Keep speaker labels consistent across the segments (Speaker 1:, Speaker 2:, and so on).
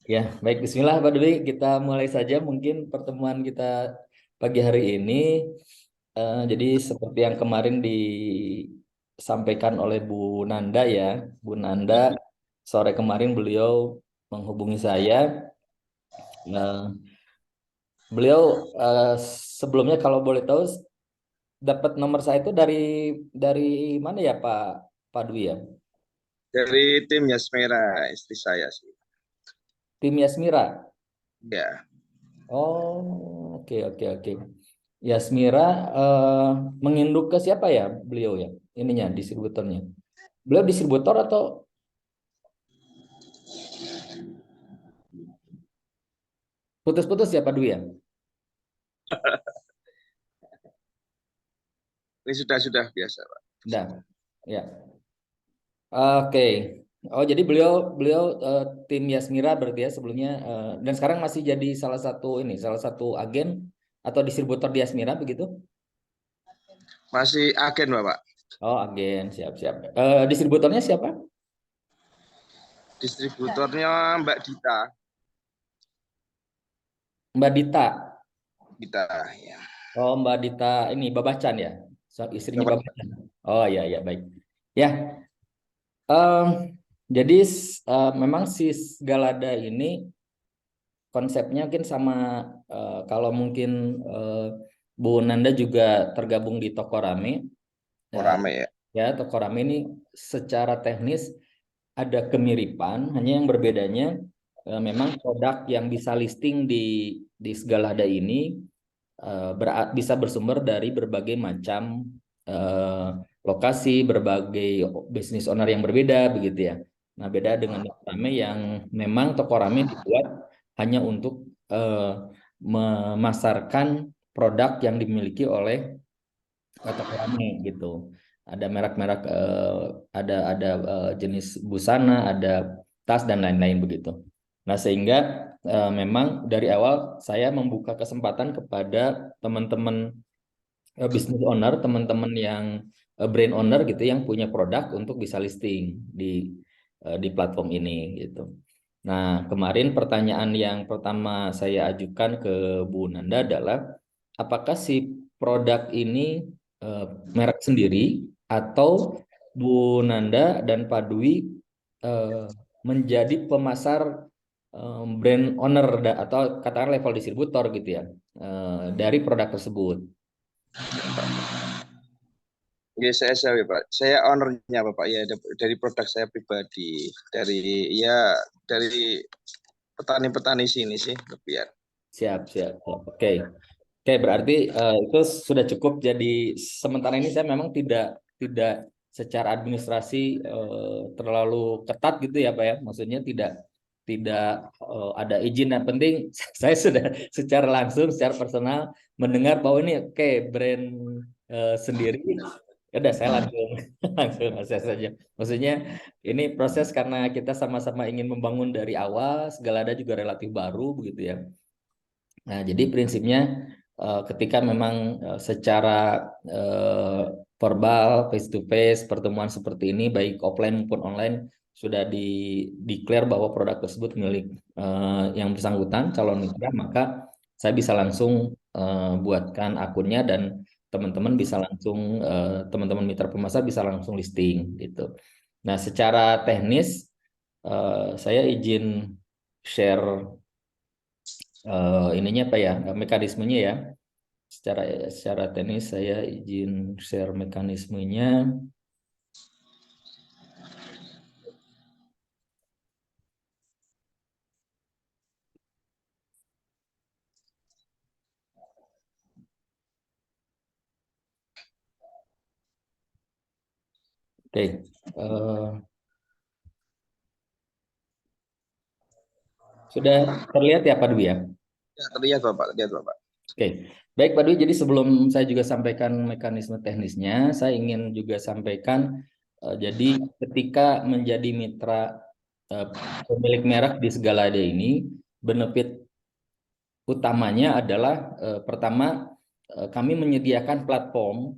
Speaker 1: Ya, baik. Bismillah, Pak Dwi. Kita mulai saja mungkin pertemuan kita pagi hari ini. Jadi seperti yang kemarin disampaikan oleh Bu Nanda ya, Bu Nanda sore kemarin beliau menghubungi saya. Nah, beliau sebelumnya kalau boleh tahu dapat nomor saya itu dari mana ya Pak Dwi ya?
Speaker 2: Dari tim Yasmera, istri saya sih.
Speaker 1: Tim Yasmira.
Speaker 2: Ya,
Speaker 1: Oh, oke oke oke. Yasmira eh, menginduk ke siapa ya beliau ya? Ininya distributornya. Beliau distributor atau putus-putus ya Pak Dwi ya?
Speaker 2: ini sudah biasa, Pak.
Speaker 1: Dah. Ya. Oke. Oh, jadi beliau beliau tim Yasmira berarti ya sebelumnya dan sekarang masih jadi salah satu agen atau distributor di Yasmira begitu?
Speaker 2: Masih agen, Bapak.
Speaker 1: Oh, agen, siap-siap. Distributornya siapa?
Speaker 2: Distributornya Mbak Dita.
Speaker 1: Mbak Dita.
Speaker 2: Dita, ya.
Speaker 1: Oh, Mbak Dita ini Babacan ya? Istrinya
Speaker 2: Bapak,
Speaker 1: Babacan. Oh, iya iya baik. Ya, em, jadi memang si Galada ini konsepnya mungkin sama kalau mungkin eh, Bu Nanda juga tergabung di Toko Rame.
Speaker 2: kok
Speaker 1: eh,
Speaker 2: rame ya.
Speaker 1: Ya, Toko Rame ini secara teknis ada kemiripan, hanya yang berbedanya memang produk yang bisa listing di Galada ini bisa bersumber dari berbagai macam eh, lokasi, berbagai bisnis owner yang berbeda begitu ya. Nah, beda dengan toko rame yang memang toko rame dibuat hanya untuk memasarkan produk yang dimiliki oleh toko rame gitu. Ada merek-merek, ada jenis busana, ada tas dan lain-lain begitu. Nah, sehingga memang dari awal saya membuka kesempatan kepada teman-teman business owner, teman-teman yang brand owner gitu yang punya produk untuk bisa listing di platform ini gitu. Nah, kemarin pertanyaan yang pertama saya ajukan ke Bu Nanda adalah apakah si produk ini eh, merek sendiri atau Bu Nanda dan Pak Dwi eh, menjadi pemasar brand owner atau katakan level distributor gitu ya dari produk tersebut.
Speaker 2: Ya, saya, Pak. Saya ownernya, Bapak. Ya, dari produk saya pribadi. Dari petani-petani sini sih, lebih ya.
Speaker 1: Siap, siap, siap. Oke. Oke, berarti itu sudah cukup. Jadi sementara ini saya memang tidak secara administrasi terlalu ketat gitu ya, Pak ya. Maksudnya tidak tidak ada izin yang penting saya sudah secara langsung, secara personal mendengar bahwa ini oke brand sendiri. Ya udah saya langsung langsung akses saja. Maksudnya ini proses karena kita sama-sama ingin membangun dari awal, segala ada juga relatif baru begitu ya. Nah, jadi prinsipnya ketika memang secara eh, verbal, face to face, pertemuan seperti ini, baik offline maupun online, sudah declare bahwa produk tersebut milik yang bersangkutan, calon mitra, maka saya bisa langsung buatkan akunnya dan teman-teman bisa langsung, teman-teman mitra pemasar bisa langsung listing gitu. Nah, secara teknis, saya izin share ininya apa ya mekanismenya ya secara secara teknis saya izin share mekanismenya. Oke. Sudah terlihat ya Pak Dwi ya.
Speaker 2: Ya, terlihat, Bapak. Terlihat, Bapak.
Speaker 1: Oke, baik Pak Dwi, jadi sebelum saya juga sampaikan mekanisme teknisnya saya ingin juga sampaikan jadi ketika menjadi mitra eh, pemilik merek di Segalada ini benefit utamanya adalah pertama kami menyediakan platform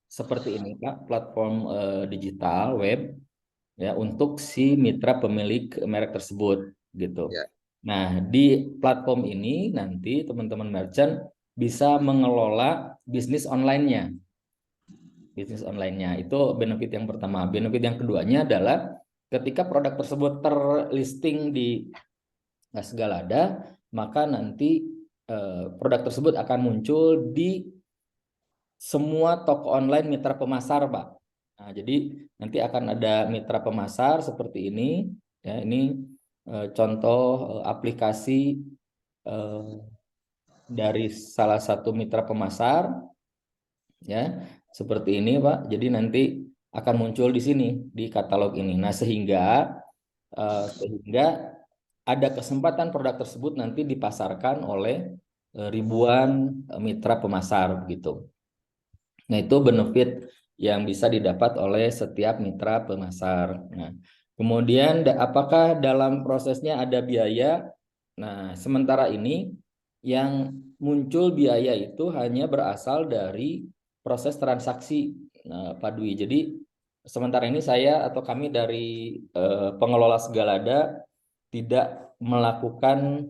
Speaker 1: seperti ini Pak, platform digital web ya untuk si mitra pemilik merek tersebut gitu.
Speaker 2: Ya.
Speaker 1: Nah, di platform ini nanti teman-teman merchant bisa mengelola bisnis online-nya. Bisnis online-nya itu benefit yang pertama. Benefit yang keduanya adalah ketika produk tersebut terlisting di Gasgalada, maka nanti produk tersebut akan muncul di semua toko online mitra pemasar, Pak. Nah, jadi nanti akan ada mitra pemasar seperti ini. Ya, ini contoh aplikasi dari salah satu mitra pemasar, ya, seperti ini, Pak. Jadi nanti akan muncul di sini di katalog ini. Nah, sehingga ada kesempatan produk tersebut nanti dipasarkan oleh ribuan mitra pemasar gitu. Nah, itu benefit yang bisa didapat oleh setiap mitra pemasar. Nah, kemudian apakah dalam prosesnya ada biaya? Nah, sementara ini yang muncul biaya itu hanya berasal dari proses transaksi, Pak Dwi. Jadi sementara ini saya atau kami dari pengelola Segalada tidak melakukan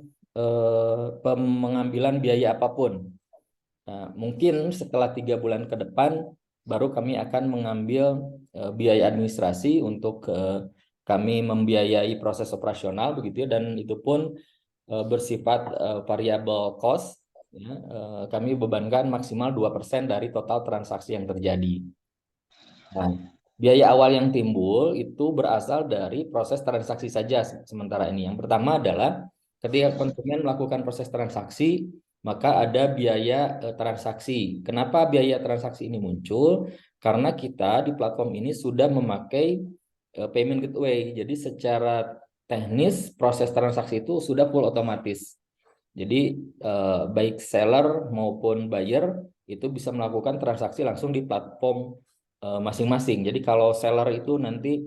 Speaker 1: pengambilan biaya apapun. Nah, mungkin setelah 3 bulan ke depan baru kami akan mengambil biaya administrasi untuk kami membiayai proses operasional begitu ya, dan itu pun bersifat variable cost ya, kami bebankan maksimal 2% dari total transaksi yang terjadi. Nah, biaya awal yang timbul itu berasal dari proses transaksi saja sementara ini. Yang pertama adalah ketika konsumen melakukan proses transaksi, maka ada biaya transaksi. Kenapa biaya transaksi ini muncul? Karena kita di platform ini sudah memakai payment gateway. Jadi secara teknis proses transaksi itu sudah full otomatis. Jadi baik seller maupun buyer itu bisa melakukan transaksi langsung di platform masing-masing. Jadi kalau seller itu nanti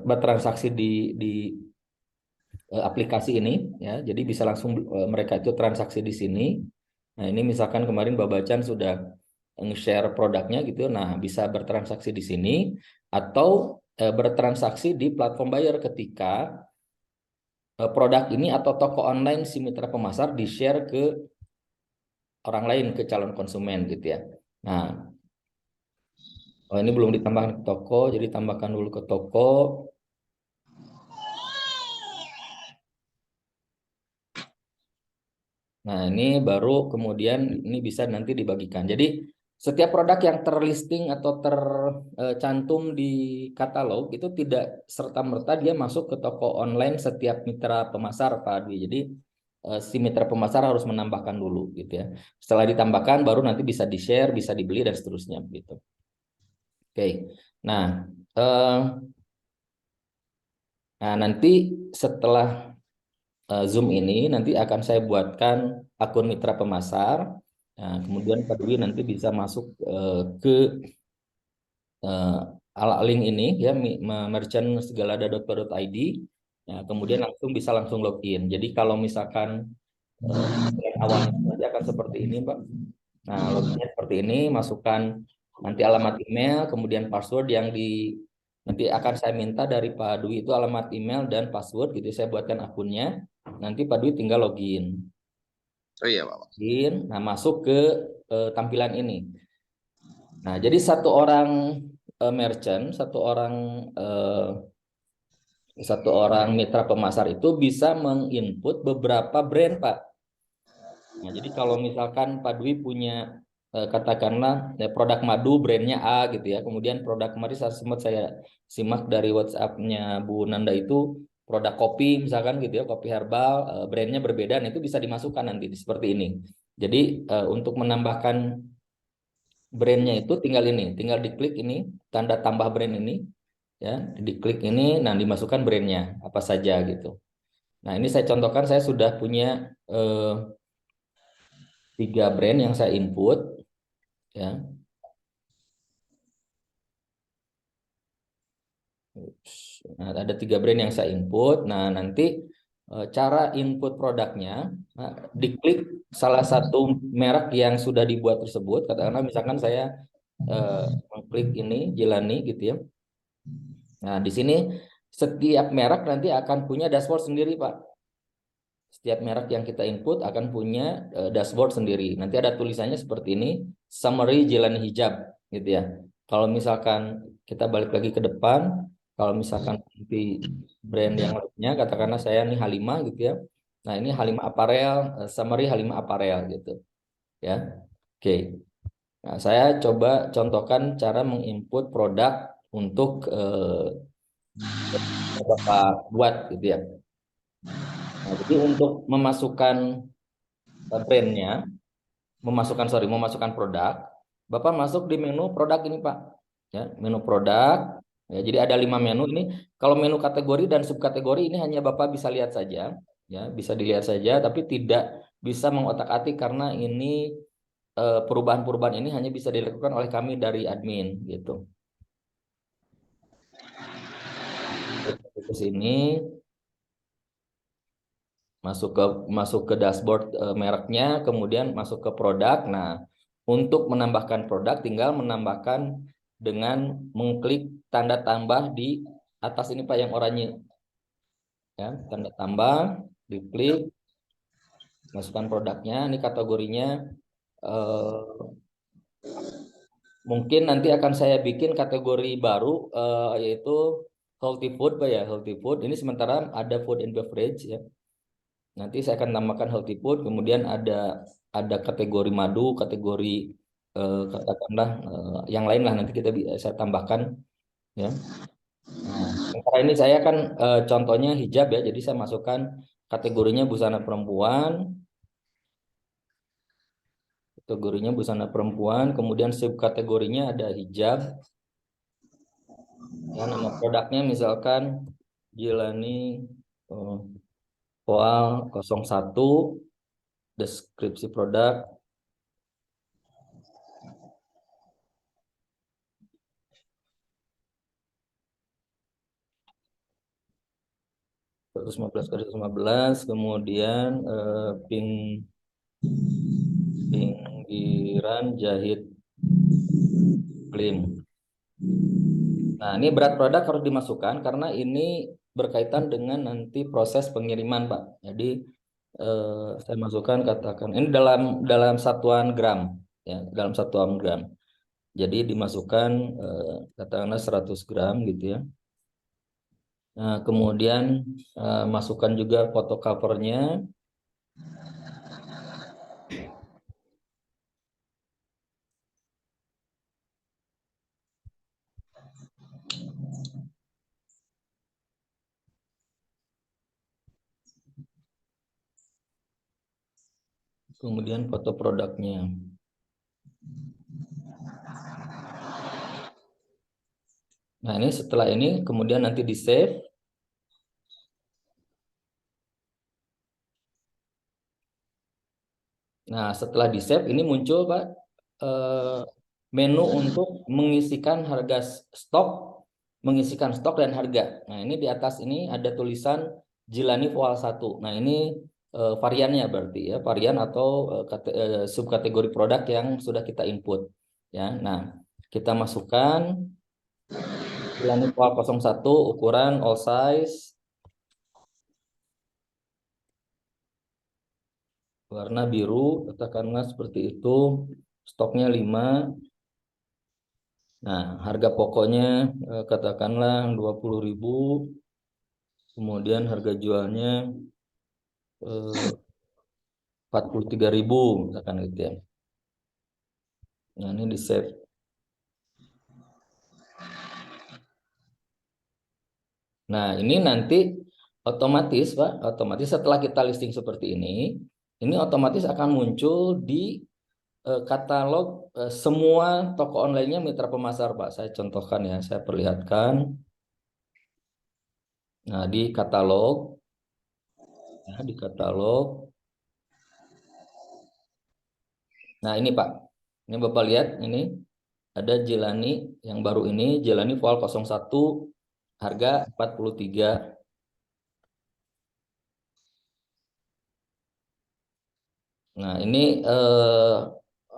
Speaker 1: bertransaksi di aplikasi ini ya, jadi bisa langsung mereka itu transaksi di sini. Nah, ini misalkan kemarin Babacan sudah nge-share produknya gitu, nah bisa bertransaksi di sini atau bertransaksi di platform buyer ketika produk ini atau toko online si mitra pemasar di-share ke orang lain, ke calon konsumen gitu ya. Nah, oh, ini belum ditambahkan ke toko, jadi tambahkan dulu ke toko. Nah, ini baru kemudian ini bisa nanti dibagikan. Jadi setiap produk yang terlisting atau tercantum di katalog itu tidak serta-merta dia masuk ke toko online setiap mitra pemasar, Pak Adwi. Jadi si mitra pemasar harus menambahkan dulu gitu ya. Setelah ditambahkan baru nanti bisa di-share, bisa dibeli dan seterusnya gitu. Oke. Nah, eh, nanti setelah Zoom ini nanti akan saya buatkan akun mitra pemasar. Nah, kemudian Pak Dwi nanti bisa masuk ke link ini ya, merchantsegalada.co.id. Nah, kemudian bisa langsung login. Jadi kalau misalkan awalnya nanti akan seperti ini, Pak. Nah, loginnya seperti ini, masukkan nanti alamat email, kemudian password yang nanti akan saya minta dari Pak Dwi itu alamat email dan password gitu. Saya buatkan akunnya. Nanti Pak Dwi tinggal login.
Speaker 2: Oh iya, Pak.
Speaker 1: Nah, masuk ke tampilan ini. Nah, jadi satu orang merchant, satu orang mitra pemasar itu bisa menginput beberapa brand, Pak. Nah, jadi kalau misalkan Pak Dwi punya katakanlah produk madu brandnya A gitu ya, kemudian produk kemarin sempat saya simak dari WhatsApp-nya Bu Nanda itu produk kopi misalkan gitu ya, kopi herbal brandnya berbeda, nah itu bisa dimasukkan nanti seperti ini. Jadi untuk menambahkan brandnya itu tinggal diklik ini tanda tambah brand ini ya, diklik ini, nah dimasukkan brandnya apa saja gitu. Nah, ini saya contohkan, saya sudah punya 3 brand yang saya input ya. Nah, ada 3 brand yang saya input. Nah, nanti cara input produknya, diklik salah satu merek yang sudah dibuat tersebut. Katakanlah misalkan saya mengklik ini Jelani gitu ya. Nah, di sini setiap merek nanti akan punya dashboard sendiri, Pak. Setiap merek yang kita input akan punya dashboard sendiri. Nanti ada tulisannya seperti ini, summary Jilani Hijab gitu ya. Kalau misalkan kita balik lagi ke depan, kalau misalkan nanti brand yang lainnya, katakanlah saya nih Halimah gitu ya. Nah, ini Halimah Apparel, summary Halimah Apparel gitu ya. Oke. Nah, saya coba contohkan cara menginput produk untuk Bapak buat gitu ya. Nah, jadi untuk memasukkan brandnya, memasukkan produk, Bapak masuk di menu produk ini Pak. Ya, menu produk. Ya, jadi ada 5 menu ini. Kalau menu kategori dan subkategori ini hanya Bapak bisa lihat saja, ya, bisa dilihat saja, tapi tidak bisa mengotak-atik karena ini perubahan-perubahan ini hanya bisa dilakukan oleh kami dari admin gitu. Ke sini masuk ke dashboard mereknya, kemudian masuk ke produk. Nah, untuk menambahkan produk tinggal menambahkan dengan mengklik tanda tambah di atas ini Pak yang oranye. Ya, tanda tambah, diklik, masukkan produknya, ini kategorinya mungkin nanti akan saya bikin kategori baru yaitu healthy food Pak ya, healthy food. Ini sementara ada food and beverage ya. Nanti saya akan tambahkan healthy food, kemudian ada kategori madu, kategori katakanlah yang lain lah nanti saya tambahkan ya. Nah, sementara ini saya kan contohnya hijab ya, jadi saya masukkan kategorinya busana perempuan, kemudian subkategorinya ada hijab. Ya, nama produknya misalkan Jilani Poal 01, deskripsi produk 115 kemudian pinggiran jahit klim. Nah, ini berat produk harus dimasukkan karena ini berkaitan dengan nanti proses pengiriman, Pak. Jadi saya masukkan katakan ini dalam satuan gram ya, dalam satuan gram. Jadi dimasukkan katakanlah 100 gram gitu ya. Nah, kemudian masukkan juga foto covernya. Kemudian foto produknya. Nah, ini setelah ini kemudian nanti di save. Nah, setelah di save ini muncul Pak menu untuk mengisikan harga stok, mengisikan stok dan harga. Nah, ini di atas ini ada tulisan Jilani Voal 1. Nah, ini variannya berarti ya, varian atau subkategori produk yang sudah kita input ya. Nah, kita masukkan Jilani Voal 01 ukuran all size, warna biru, katakanlah seperti itu, stoknya 5. Nah, harga pokoknya katakanlah 20.000, kemudian harga jualnya 43.000, misalkan gitu ya. Nah, ini di save. Nah, ini nanti otomatis Pak, otomatis setelah kita listing seperti ini otomatis akan muncul di katalog semua toko online-nya mitra pemasar Pak. Saya contohkan ya, saya perlihatkan. Nah, di katalog, Nah, ini Pak. Ini Bapak lihat ini ada Jilani yang baru ini, Jilani Voal 01 harga 43. Nah, ini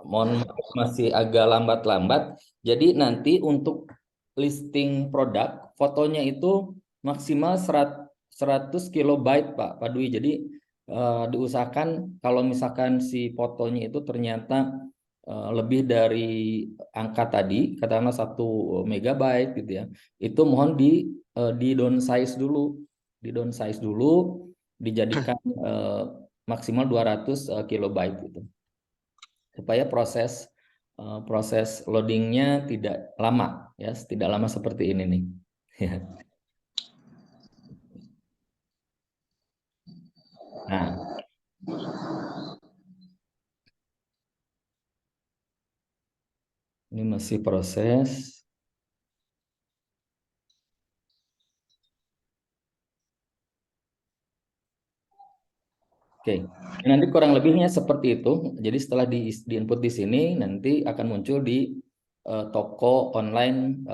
Speaker 1: mohon maaf masih agak lambat-lambat. Jadi nanti untuk listing produk fotonya itu maksimal 100 kilobyte Pak Dwi. Jadi diusahakan kalau misalkan si fotonya itu ternyata lebih dari angka tadi, katakanlah 1 MB gitu ya, itu mohon di downsize dulu, dijadikan maksimal 200 kilobyte gitu, supaya proses loadingnya tidak lama ya, tidak lama seperti ini nih. Nah, ini masih proses. Oke, nanti kurang lebihnya seperti itu. Jadi setelah di input di sini, nanti akan muncul di toko online,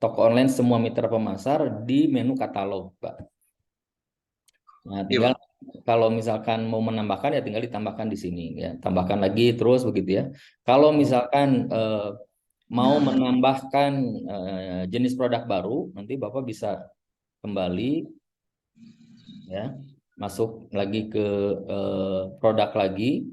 Speaker 1: toko online semua mitra pemasar di menu katalog, Pak. Nah,
Speaker 2: Iya,
Speaker 1: tinggal
Speaker 2: Pak.
Speaker 1: kalau misalkan mau menambahkan ya tinggal ditambahkan di sini ya, tambahkan lagi terus begitu ya. Kalau misalkan mau menambahkan jenis produk baru, nanti Bapak bisa kembali ya, masuk lagi ke produk lagi.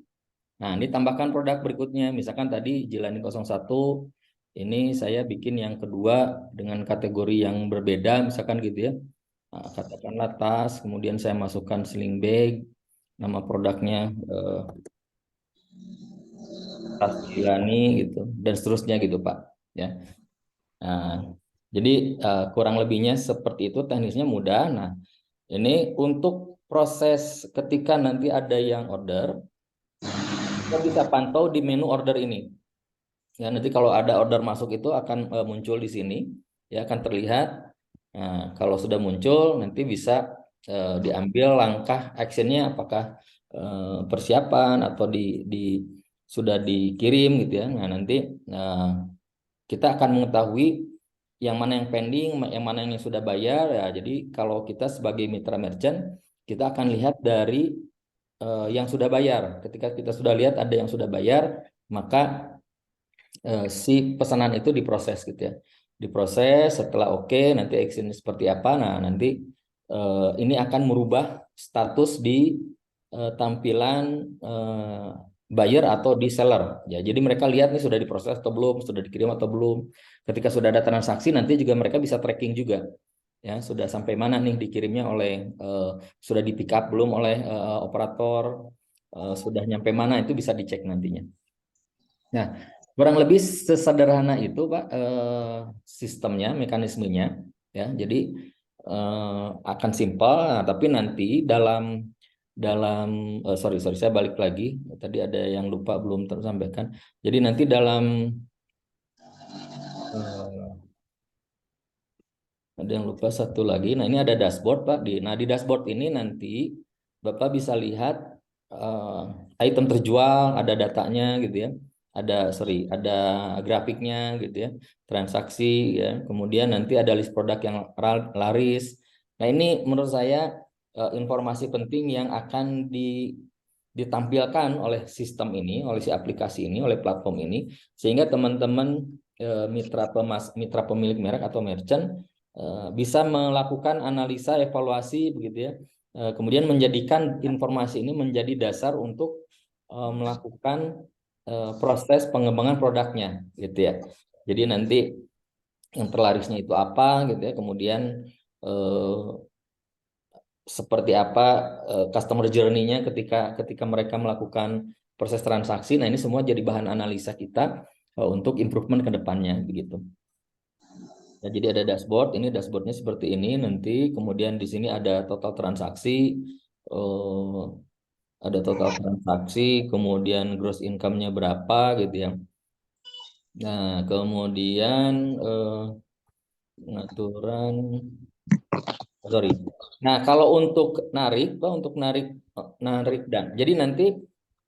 Speaker 1: Nah, ini tambahkan produk berikutnya. Misalkan tadi Jilani 01, ini saya bikin yang kedua dengan kategori yang berbeda, misalkan gitu ya. Nah, katakanlah tas, kemudian saya masukkan sling bag, nama produknya tas Jilani gitu, dan seterusnya gitu Pak. Ya. Nah, jadi kurang lebihnya seperti itu, teknisnya mudah. Nah, ini untuk proses ketika nanti ada yang order, kita bisa pantau di menu order ini. Ya, nanti kalau ada order masuk itu akan muncul di sini, ya akan terlihat. Nah, kalau sudah muncul, nanti bisa diambil langkah actionnya, apakah persiapan atau sudah dikirim gitu ya. Nah, nanti kita akan mengetahui yang mana yang pending, yang mana yang sudah bayar. Ya, jadi kalau kita sebagai mitra merchant, kita akan lihat dari yang sudah bayar. Ketika kita sudah lihat ada yang sudah bayar, maka si pesanan itu diproses gitu ya. Diproses, setelah oke, nanti action seperti apa. Nah, nanti ini akan merubah status di tampilan buyer atau di seller. Ya, jadi mereka lihat nih sudah diproses atau belum, sudah dikirim atau belum. Ketika sudah ada transaksi, nanti juga mereka bisa tracking juga. Ya, sudah sampai mana nih dikirimnya oleh sudah di pick up belum oleh operator, sudah nyampe mana itu bisa dicek nantinya. Nah, kurang lebih sesederhana itu, Pak, sistemnya, mekanismenya, ya. Jadi akan simpel, nah, tapi nanti dalam sorry saya balik lagi. Tadi ada yang lupa belum tersampaikan. Jadi nanti dalam eh, ada yang lupa satu lagi. Nah, ini ada dashboard, Pak. Nah, di dashboard ini nanti Bapak bisa lihat item terjual, ada datanya gitu ya. Ada grafiknya gitu ya. Transaksi ya. Kemudian nanti ada list produk yang laris. Nah, ini menurut saya informasi penting yang akan ditampilkan oleh sistem ini, oleh si aplikasi ini, oleh platform ini, sehingga teman-teman mitra pemilik merek atau merchant bisa melakukan analisa evaluasi begitu ya. Kemudian menjadikan informasi ini menjadi dasar untuk melakukan proses pengembangan produknya gitu ya. Jadi nanti yang terlarisnya itu apa gitu ya. Kemudian seperti apa customer journey-nya ketika mereka melakukan proses transaksi. Nah, ini semua jadi bahan analisa kita untuk improvement ke depannya begitu. Ya, jadi ada dashboard, ini dashboardnya seperti ini nanti, kemudian di sini ada total transaksi, eh, kemudian gross income-nya berapa gitu ya. Nah, kemudian pengaturan, sorry. Nah, kalau untuk narik, Pak, untuk narik dan, jadi nanti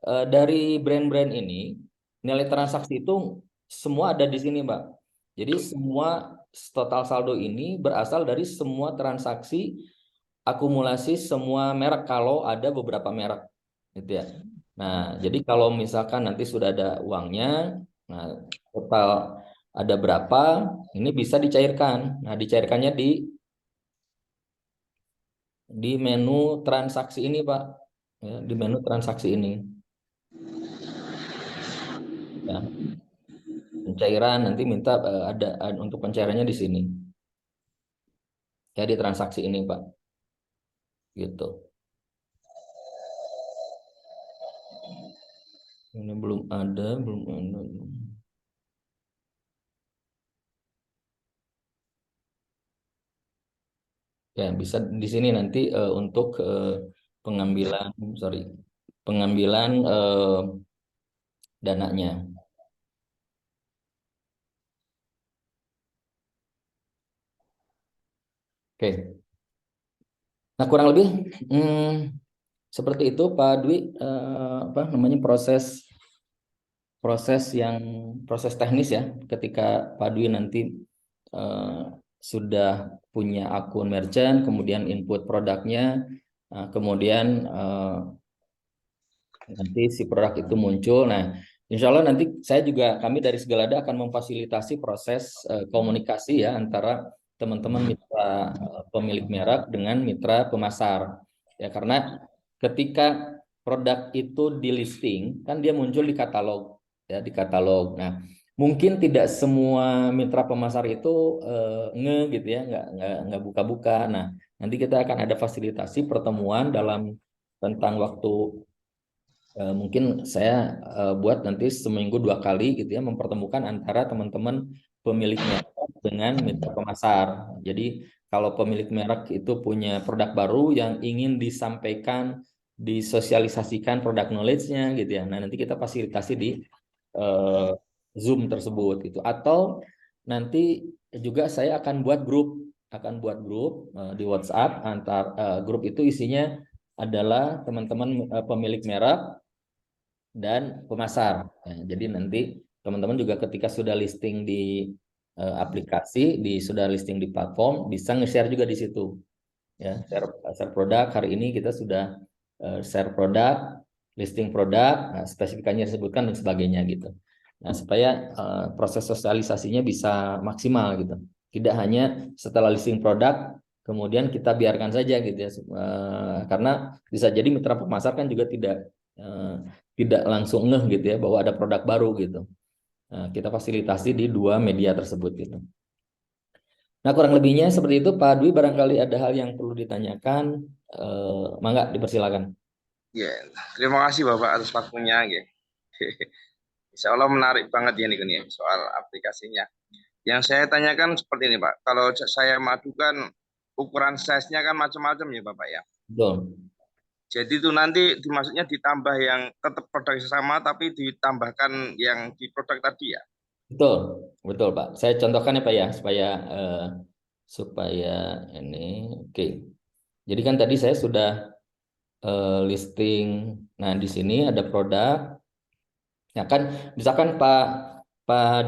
Speaker 1: dari brand-brand ini nilai transaksi itu semua ada di sini, Pak. Jadi semua total saldo ini berasal dari semua transaksi akumulasi semua merek kalau ada beberapa merek gitu ya. Nah, jadi kalau misalkan nanti sudah ada uangnya, nah total ada berapa, ini bisa dicairkan. Nah, dicairkannya di menu transaksi ini, Pak. ya, di menu transaksi ini. Ya, pencairan nanti minta ada untuk pencairannya di sini. Ya di transaksi ini, Pak. Gitu. Ini belum ada, belum ada. Ya, bisa di sini nanti untuk pengambilan, sorry, pengambilan dananya. Oke. Nah, kurang lebih seperti itu, Pak Dwi, apa namanya proses teknis ya. Ketika Pak Dwi nanti eh, sudah punya akun merchant, kemudian input produknya, kemudian nanti si produk itu muncul. Nah, insya Allah nanti kami dari Segalada akan memfasilitasi proses komunikasi ya antara teman-teman mitra pemilik merek dengan mitra pemasar. Ya, karena ketika produk itu di listing, kan dia muncul di katalog, ya di katalog. Nah, mungkin tidak semua mitra pemasar itu gitu ya, nggak buka-buka. Nah, nanti kita akan ada fasilitasi pertemuan dalam tentang waktu. Mungkin saya buat nanti seminggu 2 kali gitu ya, mempertemukan antara teman-teman pemilik merek dengan mitra pemasar. Jadi kalau pemilik merek itu punya produk baru yang ingin disampaikan, disosialisasikan produk knowledge-nya gitu ya. Nah, nanti kita fasilitasi di eh, Zoom tersebut gitu. Atau nanti juga saya akan buat grup di WhatsApp grup itu isinya adalah teman-teman pemilik merek dan pemasar. Nah, jadi nanti teman-teman juga ketika sudah listing di aplikasi, sudah listing di platform, bisa nge-share juga di situ. Ya, share produk. Hari ini kita sudah share produk, listing produk, nah, spesifikasinya disebutkan dan sebagainya gitu. Nah, supaya proses sosialisasinya bisa maksimal gitu. Tidak hanya setelah listing produk kemudian kita biarkan saja gitu ya. Karena bisa jadi mitra pemasar kan juga eh, tidak langsung ngeh gitu ya bahwa ada produk baru gitu. Nah, kita fasilitasi di dua media tersebut gitu. Nah, kurang lebihnya seperti itu, Pak Dwi. Barangkali ada hal yang perlu ditanyakan, mangga dipersilakan.
Speaker 2: Ya, terima kasih Bapak atas waktunya. Ya. Insya Allah menarik banget ya nih soal aplikasinya. Yang saya tanyakan seperti ini Pak, kalau saya madukan ukuran size-nya kan macam-macam ya Bapak ya.
Speaker 1: Betul,
Speaker 2: Jadi itu nanti dimaksudnya ditambah yang tetap produk sama tapi ditambahkan yang di produk tadi ya.
Speaker 1: betul, betul, Pak. Saya contohkan ya, Pak ya, supaya ini, oke. Jadi kan tadi saya sudah listing. Nah, di sini ada produk. Ya kan, misalkan Pak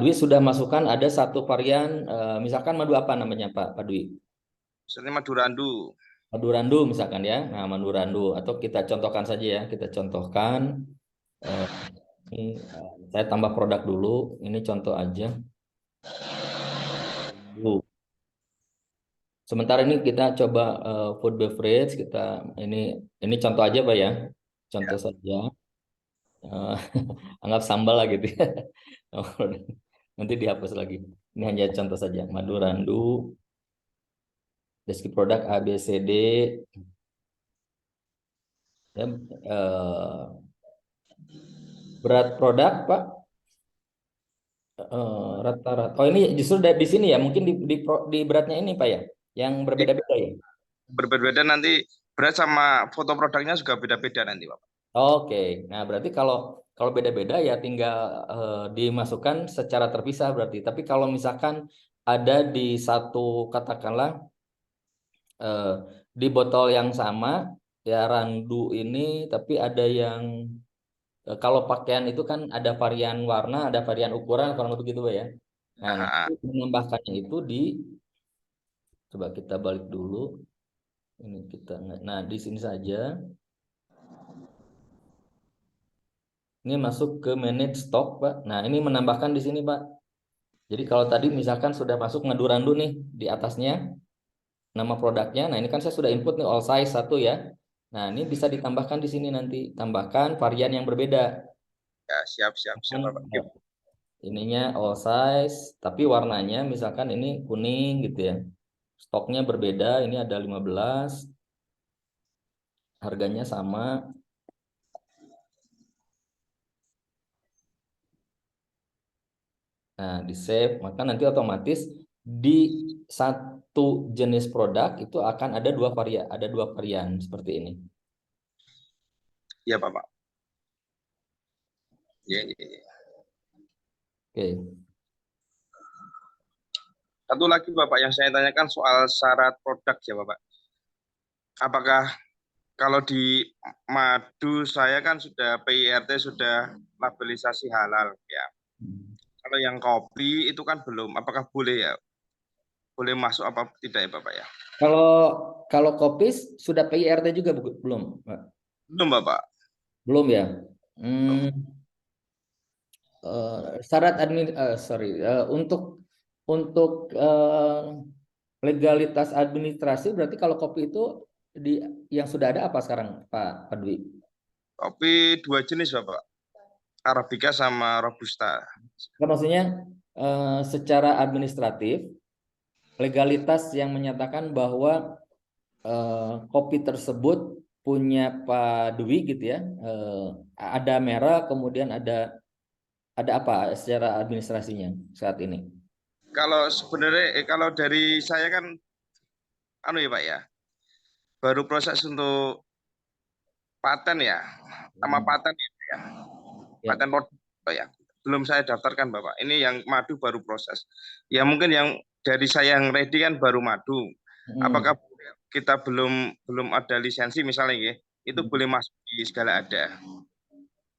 Speaker 1: Dwi sudah masukkan ada satu varian, misalkan madu apa namanya Pak Dwi?
Speaker 2: Misalnya Madurandu.
Speaker 1: Madu randu misalkan ya. Nah, madu randu atau kita contohkan saja ya, kita contohkan eh, ini saya tambah produk dulu. Ini contoh aja. Sementara ini kita coba food beverage, ini contoh aja Pak ya. Contoh
Speaker 2: Ya.
Speaker 1: saja. Eh, anggap sambal lah gitu ya. Nanti dihapus lagi. Ini hanya contoh saja. Madu randu, deskripsi produk A B C D, ya, berat produk Pak. Rata-rata. Oh, ini justru di sini ya, mungkin di beratnya ini Pak ya, yang berbeda-beda ya.
Speaker 2: Berbeda nanti berat sama foto produknya juga beda-beda nanti Bapak.
Speaker 1: Oke, nah berarti kalau kalau beda-beda ya tinggal dimasukkan secara terpisah berarti. Tapi kalau misalkan ada di satu, katakanlah eh, di botol yang sama ya randu ini, tapi ada yang kalau pakaian itu kan ada varian warna, ada varian ukuran, kurang lebih gitu Pak ya. Nah, nanti
Speaker 2: Nah,
Speaker 1: menambahkannya itu coba kita balik dulu. Ini kita nah di sini saja. Ini masuk ke manage stock, Pak. Nah, ini menambahkan di sini, Pak. Jadi kalau tadi misalkan sudah masuk ngedurandu nih di atasnya nama produknya. Nah, ini kan saya sudah input nih all size satu ya. Nah, ini bisa ditambahkan di sini nanti, tambahkan varian yang berbeda.
Speaker 2: Ya, siap, siap, siap,
Speaker 1: Kan
Speaker 2: Bapak.
Speaker 1: ininya all size, tapi warnanya misalkan ini kuning gitu ya. Stoknya berbeda, ini ada 15, harganya sama. Nah, di save, maka nanti otomatis di satu jenis produk itu akan ada dua varian seperti ini.
Speaker 2: Iya, Bapak. Iya, iya, iya.
Speaker 1: Oke.
Speaker 2: Satu lagi Bapak yang saya tanyakan soal syarat produk ya Bapak. Apakah kalau di madu saya kan sudah PIRT sudah labelisasi halal ya. Kalau yang kopi itu kan belum. Apakah boleh ya? Boleh masuk apa tidak ya Bapak ya?
Speaker 1: Kalau kalau kopi sudah PIRT juga belum, Pak?
Speaker 2: Belum Bapak.
Speaker 1: Belum ya.
Speaker 2: Belum.
Speaker 1: Syarat untuk legalitas administrasi berarti kalau kopi itu di yang sudah ada apa sekarang Pak Dwi?
Speaker 2: Kopi dua jenis Bapak. Arabica sama Robusta.
Speaker 1: Kan maksudnya secara administratif legalitas yang menyatakan bahwa kopi tersebut punya Pak Dwi gitu ya, ada merek kemudian ada apa secara administrasinya saat ini?
Speaker 2: Kalau sebenarnya kalau dari saya kan anu ya Pak ya, baru proses untuk paten ya, sama
Speaker 1: Hmm.
Speaker 2: paten ya.
Speaker 1: Ya.
Speaker 2: Paten produk Pak ya. Belum saya daftarkan Bapak. Ini yang madu baru proses. Ya mungkin yang dari saya yang ready kan baru madu.
Speaker 1: Hmm.
Speaker 2: Apakah kita belum belum ada lisensi misalnya ya, itu boleh masuk di segala ada.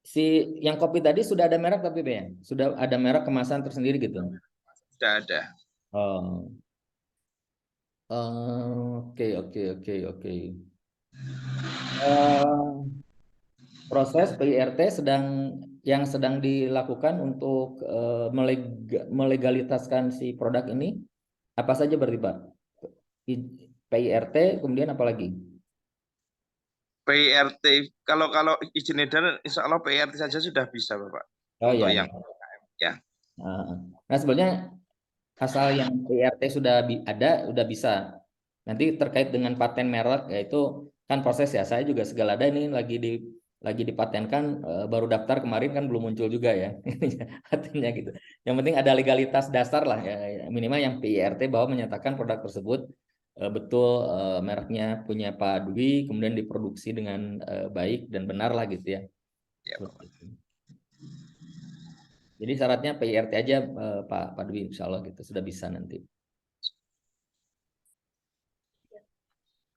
Speaker 1: Si yang kopi tadi sudah ada merek tapi Ben, sudah ada merek kemasan tersendiri gitu.
Speaker 2: Sudah ada.
Speaker 1: Oh, oke oke oke oke. Eh, Proses PIRT yang sedang dilakukan untuk melegalitaskan si produk ini apa saja berarti Pak? PIRT kemudian apa lagi?
Speaker 2: PRT kalau kalau izin edar insya Allah PRT saja sudah bisa Bapak.
Speaker 1: Oh
Speaker 2: Untuk
Speaker 1: ya.
Speaker 2: yang ya.
Speaker 1: Nah, nah, sebenarnya asal yang PRT sudah ada, udah bisa. Nanti terkait dengan paten merek, yaitu kan proses ya. Saya juga segala ada ini lagi dipatenkan, baru daftar kemarin kan belum muncul juga ya, patennya gitu. Yang penting ada legalitas dasar lah ya, minimal yang PIRT bahwa menyatakan produk tersebut betul mereknya punya Pak Dwi, kemudian diproduksi dengan baik dan benar lah gitu ya.
Speaker 2: Ya,
Speaker 1: Seperti
Speaker 2: Bapak.
Speaker 1: itu. Jadi syaratnya PIRT aja Pak Dwi, insya Allah gitu sudah bisa nanti.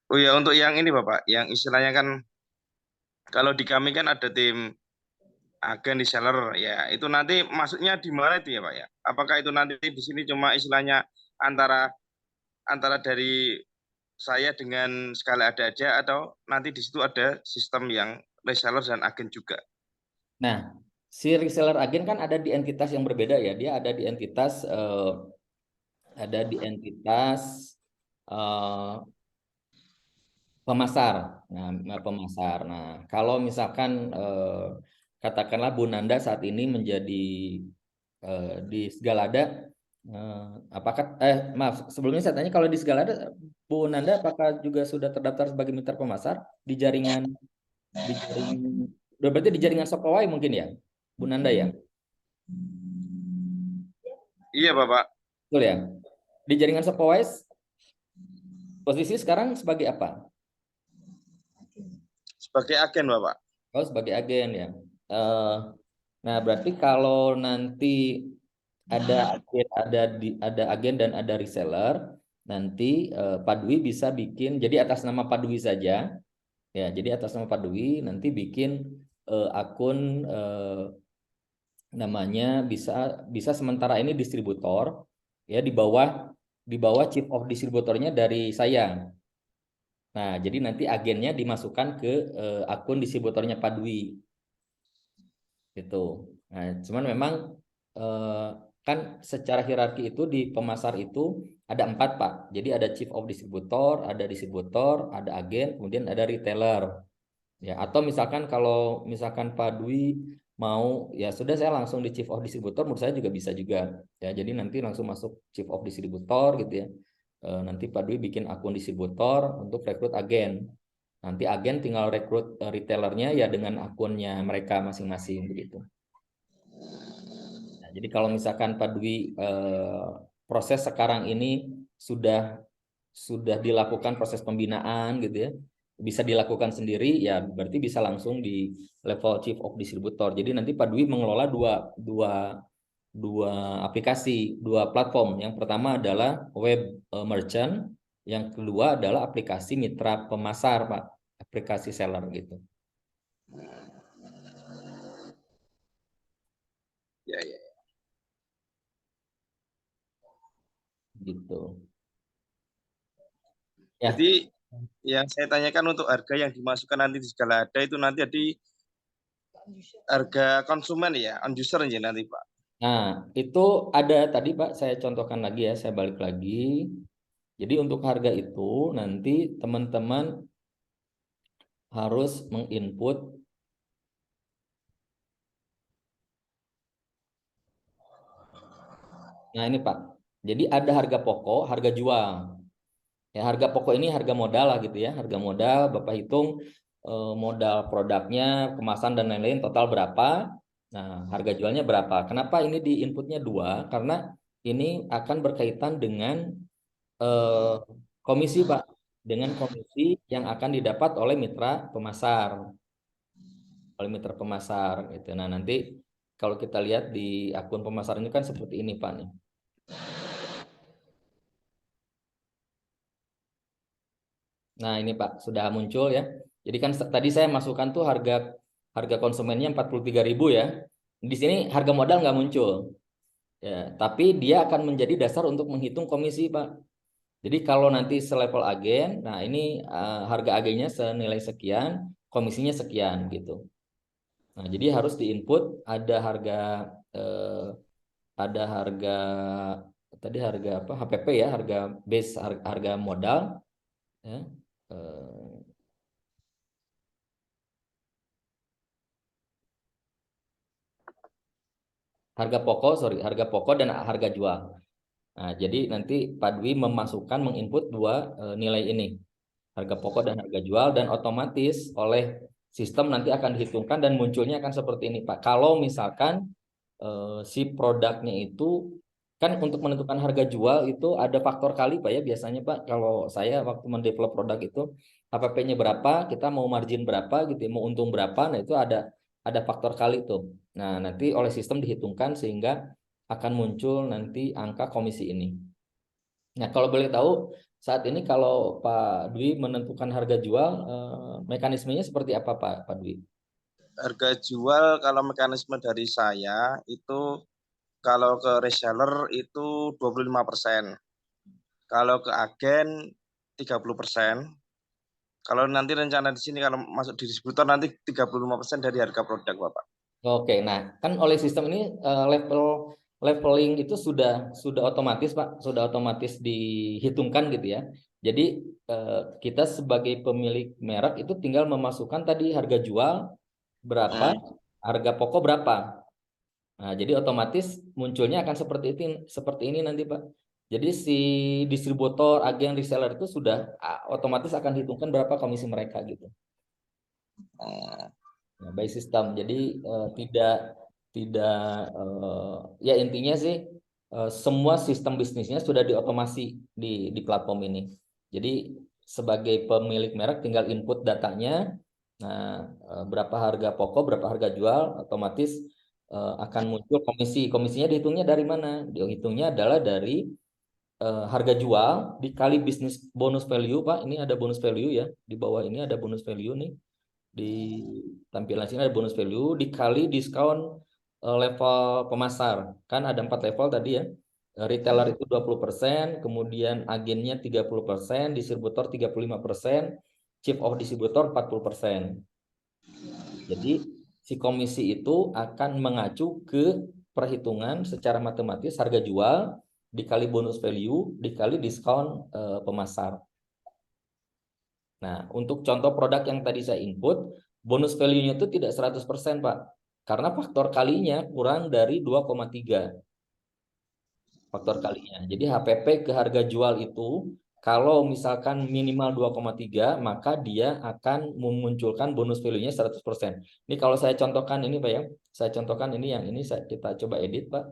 Speaker 2: Oh ya untuk yang ini Bapak, yang istilahnya kan kalau di kami kan ada tim agen reseller ya itu nanti masuknya di mana itu ya Pak ya? Apakah itu nanti di sini cuma istilahnya antara antara dari saya dengan skala ada aja atau nanti di situ ada sistem yang reseller dan agen juga?
Speaker 1: Nah, si reseller agen kan ada di entitas yang berbeda ya. Dia ada di entitas eh, pemasar. Nah, pemasar. Nah, kalau misalkan katakanlah Bu Nanda saat ini menjadi di Segalada, apakah maaf sebelumnya saya tanya kalau di Segalada Bu Nanda apakah juga sudah terdaftar sebagai mitra pemasar di jaringan berarti di jaringan Sokowai mungkin ya Bu Nanda ya?
Speaker 2: Iya Bapak,
Speaker 1: Betul ya? Di jaringan Shopwise posisi sekarang sebagai apa?
Speaker 2: sebagai agen Bapak.
Speaker 1: Oh, sebagai agen ya. Eh, nah, berarti kalau nanti ada agen dan ada reseller, nanti Pak Dwi bisa bikin jadi atas nama Pak Dwi saja. Ya, jadi atas nama Pak Dwi nanti bikin akun namanya bisa bisa sementara ini distributor ya di bawah chief of distributornya dari saya. Nah, jadi nanti agennya dimasukkan ke akun distributornya Pak Dwi gitu. Nah, cuman memang eh, kan secara hierarki itu di pemasar itu ada 4 Pak. Jadi ada chief of distributor, ada agen, kemudian ada retailer. Ya, atau misalkan kalau misalkan Pak Dwi mau, ya sudah saya langsung di chief of distributor, menurut saya juga bisa juga. Ya, jadi nanti langsung masuk chief of distributor gitu ya. Nanti Pak Dwi bikin akun distributor untuk rekrut agen. Nanti agen tinggal rekrut retailernya ya dengan akunnya mereka masing-masing begitu. Nah, jadi kalau misalkan Pak Dwi proses sekarang ini sudah dilakukan proses pembinaan gitu ya, bisa dilakukan sendiri ya berarti bisa langsung di level chief of distributor. Jadi nanti Pak Dwi mengelola dua aplikasi, dua platform. Yang pertama adalah web merchant, yang kedua adalah aplikasi mitra pemasar Pak, aplikasi seller gitu.
Speaker 2: Ya, ya.
Speaker 1: Gitu. Ya.
Speaker 2: Jadi yang saya tanyakan untuk harga yang dimasukkan nanti di skala ada itu nanti ada harga konsumen ya, on user aja nanti Pak.
Speaker 1: Nah, itu ada tadi Pak, saya contohkan lagi ya, saya balik lagi. Jadi untuk harga itu nanti teman-teman harus menginput. Nah ini Pak, jadi ada harga pokok, harga jual. Ya, harga pokok ini harga modal lah gitu ya, harga modal Bapak hitung modal produknya, kemasan dan lain-lain total berapa. Nah, harga jualnya berapa. Kenapa ini di inputnya 2? Karena ini akan berkaitan dengan komisi Pak, dengan komisi yang akan didapat oleh mitra pemasar gitu. Nah, nanti kalau kita lihat di akun pemasarnya kan seperti ini Pak nih. Nah, ini Pak sudah muncul ya. Jadi kan tadi saya masukkan tuh harga konsumennya 43.000 ya. Di sini harga modal nggak muncul. Ya, tapi dia akan menjadi dasar untuk menghitung komisi, Pak. Jadi kalau nanti selevel agen, nah ini harga agennya senilai sekian, komisinya sekian gitu. Nah, jadi harus diinput eh, ada harga tadi harga apa? HPP ya, harga base harga modal ya. Eh, harga pokok dan harga jual. Nah, jadi nanti Pak Dwi memasukkan menginput dua nilai ini, harga pokok dan harga jual, dan otomatis oleh sistem nanti akan dihitungkan dan munculnya akan seperti ini Pak. Kalau misalkan si produknya itu kan untuk menentukan harga jual itu ada faktor kali Pak ya biasanya Pak. Kalau saya waktu mendevelop produk itu HPP-nya berapa, kita mau margin berapa gitu, ya, mau untung berapa, nah itu ada faktor kali tuh. Nah, nanti oleh sistem dihitungkan sehingga akan muncul nanti angka komisi ini. Nah, kalau boleh tahu saat ini kalau Pak Dwi menentukan harga jual, mekanismenya seperti apa Pak Dwi?
Speaker 2: Harga jual kalau mekanisme dari saya itu kalau ke reseller itu 25%. Kalau ke agen 30%. Kalau nanti rencana di sini kalau masuk di distributor nanti 35% dari harga produk Bapak.
Speaker 1: Oke, nah kan oleh sistem ini leveling itu sudah otomatis Pak, sudah otomatis dihitungkan gitu ya. Jadi kita sebagai pemilik merek itu tinggal memasukkan tadi harga jual berapa, harga pokok berapa. Nah, jadi otomatis munculnya akan seperti ini nanti Pak. Jadi si distributor, agen, reseller itu sudah otomatis akan hitungkan berapa komisi mereka gitu. Nah, by system. Jadi tidak tidak ya intinya sih semua sistem bisnisnya sudah diotomasi di platform ini. Jadi sebagai pemilik merek tinggal input datanya. Nah, berapa harga pokok, berapa harga jual, otomatis akan muncul komisi. Komisinya dihitungnya dari mana? Dihitungnya adalah dari harga jual dikali bisnis bonus value, Pak. Ini ada bonus value ya. Di bawah ini ada bonus value nih. Di tampilan sini ada bonus value dikali diskon level pemasar. Kan ada 4 level tadi ya. Retailer itu 20%, kemudian agennya 30%, distributor 35%, chief of distributor 40%. Jadi si komisi itu akan mengacu ke perhitungan secara matematis harga jual dikali bonus value dikali diskon pemasar. Nah, untuk contoh produk yang tadi saya input, bonus value-nya itu tidak 100%, Pak. Karena faktor kalinya kurang dari 2,3. Faktor kalinya. Jadi HPP ke harga jual itu kalau misalkan minimal 2,3, maka dia akan memunculkan bonus value-nya 100%. Ini kalau saya contohkan ini, Pak ya. Saya contohkan ini yang ini kita coba edit, Pak.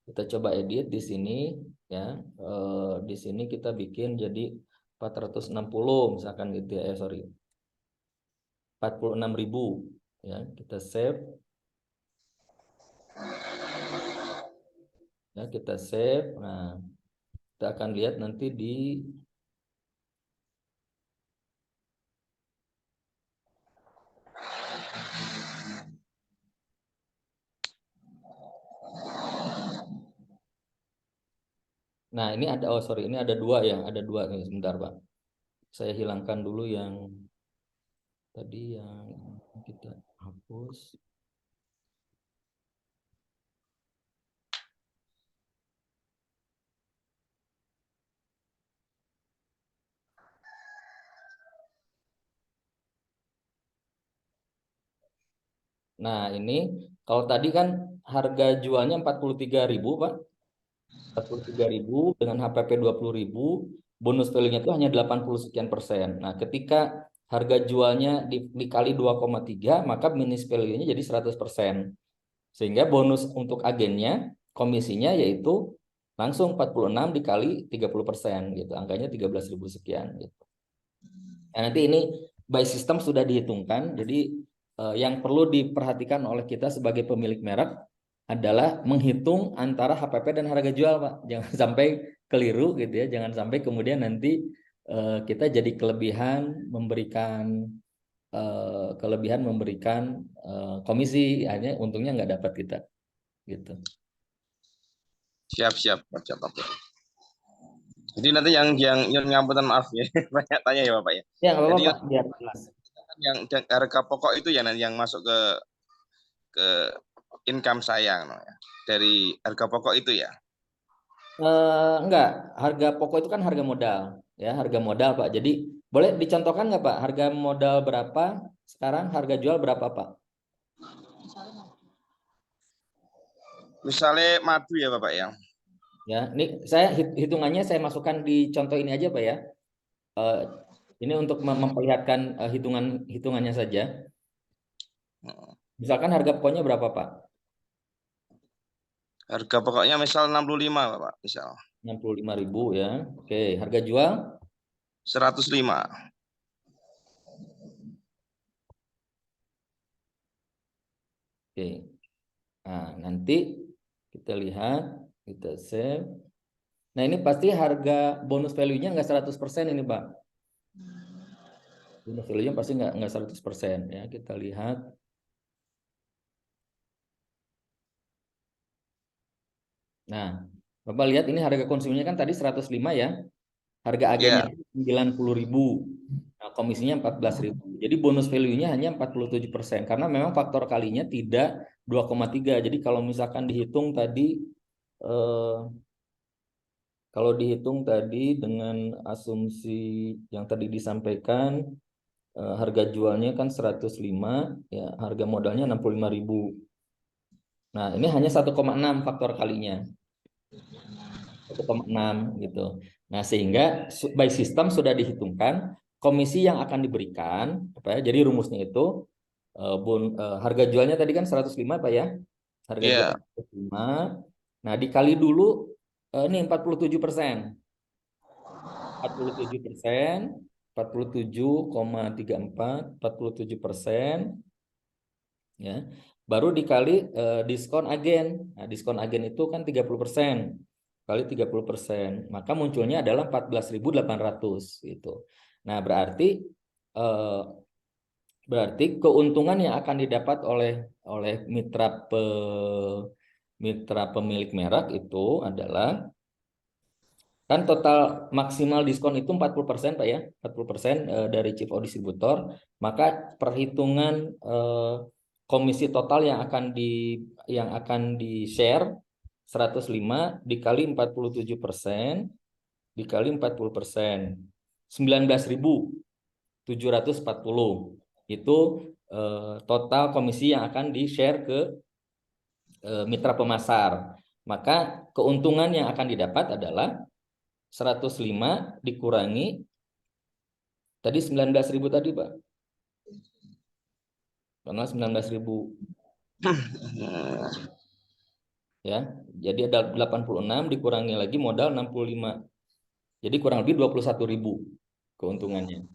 Speaker 1: Kita coba edit di sini ya. Di sini kita bikin jadi 460 misalkan gitu ya. Sorry. 46.000 ya. Kita save. Ya, kita save. Nah, kita akan lihat nanti di Nah, ini ada, oh sorry, ini ada dua ya, ada dua nih, sebentar Pak. Saya hilangkan dulu yang tadi yang kita hapus. Nah, ini kalau tadi kan harga jualnya 43.000 Pak. 43.000 dengan HPP 20.000, bonus value-nya itu hanya 80 sekian persen. Nah, ketika harga jualnya dikali 2,3, maka minus value-nya jadi 100%. Sehingga bonus untuk agennya, komisinya yaitu langsung 46 dikali 30% gitu. Angkanya 13.000 sekian gitu. Nah, nanti ini by system sudah dihitungkan. Jadi yang perlu diperhatikan oleh kita sebagai pemilik merek adalah menghitung antara HPP dan harga jual, Pak. Jangan sampai keliru gitu ya. Jangan sampai kemudian nanti kita jadi kelebihan memberikan komisi, hanya untungnya nggak dapat kita gitu.
Speaker 2: Siap, siap, Pak. Jadi nanti yang nyambutan maaf ya, banyak tanya ya Bapak ya.
Speaker 1: Ya nggak apa-apa
Speaker 2: Jadi
Speaker 1: Pak, biar jelas.
Speaker 2: yang harga pokok itu ya nanti yang masuk ke income saya no, ya. Dari harga pokok itu ya.
Speaker 1: Enggak, harga pokok itu kan harga modal, ya harga modal Pak. Jadi boleh dicontohkan nggak Pak, harga modal berapa sekarang, harga jual berapa Pak?
Speaker 2: Misalnya madu ya Bapak ya.
Speaker 1: Ya, ini saya hitungannya saya masukkan di contoh ini aja Pak ya. Eh, ini untuk memperlihatkan hitungannya saja. Misalkan harga pokoknya berapa Pak?
Speaker 2: Harga pokoknya misal 65 Bapak, misal.
Speaker 1: 65.000 ya. Oke, harga jual
Speaker 2: 105.
Speaker 1: oke. Nah, nanti kita lihat, kita save. Nah, ini pasti harga bonus value-nya nggak 100% ini, Pak. Bonus value-nya pasti nggak 100% ya. Kita lihat. Nah, Bapak lihat ini harga konsumennya kan tadi 105 ya. Harga agennya
Speaker 2: Ya.
Speaker 1: 90.000. Nah, komisinya 14.000. Jadi bonus value-nya hanya 47% karena memang faktor kalinya tidak 2,3. Jadi kalau misalkan dihitung tadi eh, kalau dihitung tadi dengan asumsi yang tadi disampaikan, harga jualnya kan 105, ya harga modalnya 65.000. Nah, ini hanya 1,6 faktor kalinya. 1,6 gitu. Nah, sehingga by system sudah dihitungkan komisi yang akan diberikan, apa ya? Jadi rumusnya itu harga jualnya tadi kan 105 Pak ya. Harga jual
Speaker 2: Ya.
Speaker 1: 105. Nah, dikali dulu ini 47%. 47%, 47,34, 47%, ya. Baru dikali diskon agen. Nah, diskon agen itu kan 30%. Kali 30%, maka munculnya adalah 14.800 gitu. Nah, eh, berarti keuntungan yang akan didapat oleh mitra pemilik merek itu adalah, kan total maksimal diskon itu 40% Pak ya, 40% dari chief of distributor, maka perhitungan komisi total yang akan di share 105 dikali 47% dikali 40%, 19.740 itu total komisi yang akan di share ke mitra pemasar. Maka keuntungan yang akan didapat adalah 105 dikurangi tadi 19.000 tadi, Pak. Karena 19.000 ya. Jadi ada 86 dikurangi lagi modal 65. Jadi kurang lebih 21.000 keuntungannya.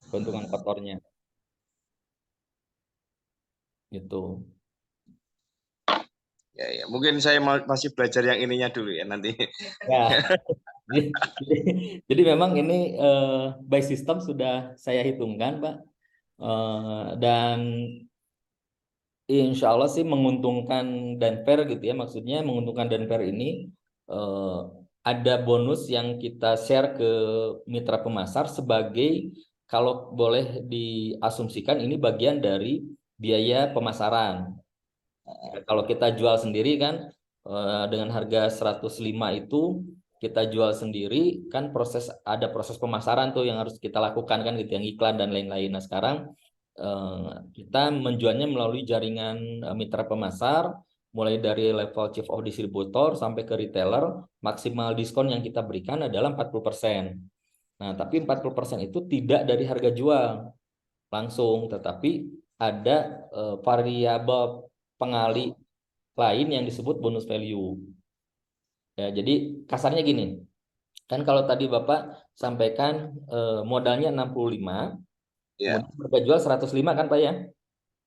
Speaker 1: Keuntungan kotornya. Gitu.
Speaker 2: Ya, mungkin saya masih belajar yang ininya dulu ya nanti.
Speaker 1: Ya. Jadi memang ini by system sudah saya hitungkan, Pak. Dan insya Allah sih menguntungkan dan fair gitu ya. Maksudnya menguntungkan dan fair ini ada bonus yang kita share ke mitra pemasar sebagai, kalau boleh diasumsikan, ini bagian dari biaya pemasaran. Kalau kita jual sendiri kan dengan harga 105 itu kita jual sendiri kan ada proses pemasaran tuh yang harus kita lakukan kan gitu, yang iklan dan lain-lain. Nah sekarang kita menjualnya melalui jaringan mitra pemasar, mulai dari level chief of distributor sampai ke retailer. Maksimal diskon yang kita berikan adalah 40%. Nah tapi 40% itu tidak dari harga jual langsung, tetapi ada variabel pengali lain yang disebut bonus value. Ya, jadi kasarnya gini, kan kalau tadi Bapak sampaikan modalnya 65,
Speaker 2: Ya.
Speaker 1: kemudian harga jual 105 kan Pak ya?